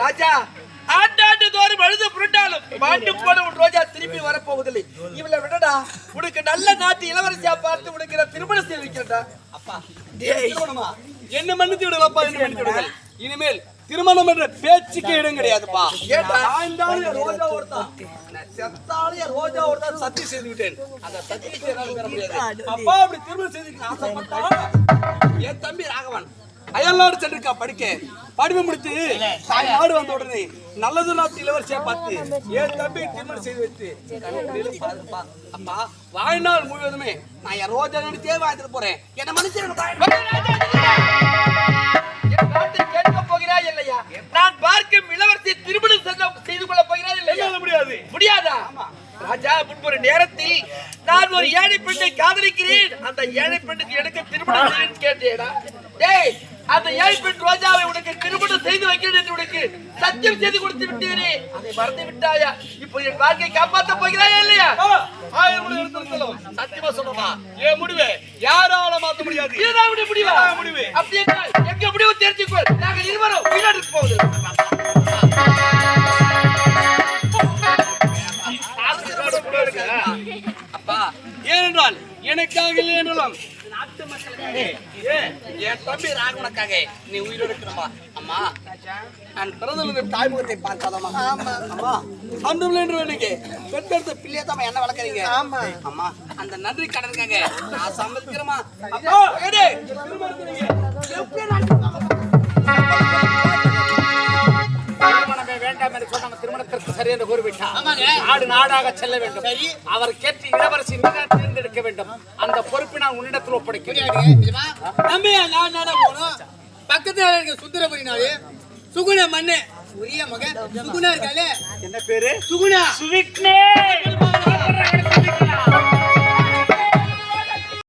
ராஜா ஆண்டாண்டு தோறும் அழுது புரட்டாலும் பாட்டு போட உன் ரோஜா திரும்பி வரப்போவதில்லை. இவளை விடடா, உனக்கு நல்ல நாட்டு இளவரசியா பார்த்து உனக்கு திருமணம் செய்து வைக்கிறடா. அப்பா என்ன மன்னித்து விடுவாப்பா, என்ன மன்னித்து விடுங்கள். இனிமேல் திருமணம் என்ற பேச்சுக்கு இடம் கிடையாதுப்பா. ரோஜா ஓடுதான் செத்தாலும் ரோஜா ஓடுதான் சத்தி செய்து விட்டேன். அந்த சத்தி பெற முடியாது. அப்பா அப்படி திருமணம் செய்து ஆசைப்பட்டா என் தம்பி ராகவன் அயல்நாடு சென்றிருக்கா படிக்க. படிப்பு முடித்து நாடு வந்த உடனே நல்லது நாட்டு இளவரசியா பார்த்து என் தம்பி திருமணம் செய்து வைத்து அப்பா வாழ்நாள் முழுவதுமே நான் என் ரோஜா நடிச்சே வாழ்ந்துட்டு போறேன். என்ன மனுஷன் கேட்க போகிறாய் இல்லையா? நான் பார்க்கும் இளவரசி திருமணம் செய்து பெண்ணை காதலிக்கிறேன், அந்த ஏழை பெண்ணுக்கு எனக்கு திருமணம் செய்யணும்னு கேட்டேடா. டேய், அந்த ஏழை பெண் ரோஜாவை உனக்கு திருமணம் செய்து வைக்கிறேன் என்று உனக்கு சத்தியம் செய்து கொடுத்து விட்டேனே, அதை மறந்து விட்டாயா? இப்போ என் வாழ்க்கையை காப்பாற்ற போகிறாயா இல்லையா? சத்தியமா சொல்லுமா, என் முடிவு யாரால மாத்த முடியாது. இதுதான் முடிவு. அப்படி என்றால் எங்க முடிவு தெரிஞ்சுக்கோ. நாங்கள் இருவரும் வெளிநாட்டுக்கு போகுது. அப்பா, ஏனென்றால் எனக்காக இல்லை என்றாலும் நாட்டு மக்களுக்காக, என் தம்பி ராகவனுக்காக நீ உயிரோடு இருக்கணுமா? அம்மா, நான் பிறந்தது தாய்முகத்தை பார்க்காதம்மா. அம்மா, அன்றும் என்று எனக்கு பெற்றெடுத்த பிள்ளையை தான் என்ன வளர்க்குறீங்க. அம்மா, அந்த நன்றி கடனுக்காக நான் சம்மதிக்கிறேமா? அப்பா, வேண்டாம் என்று சொன்ன திருமணத்திற்கு சரி என்று கூறிவிட்டார். நாடு நாடாக செல்ல வேண்டும். அவர் கேட்டு இளவரசி தேர்ந்தெடுக்க வேண்டும். அந்த பொறுப்பை நான் உன்னிடத்தில் ஒப்படைக்கிறேன். பக்கத்துல இருக்க சுந்தரபுரினாலே சுகுண மண்ணு உரிய மகன் சுகுணா இருக்காலே. என்ன பேரு? சுகுணா. சுவிக்னே.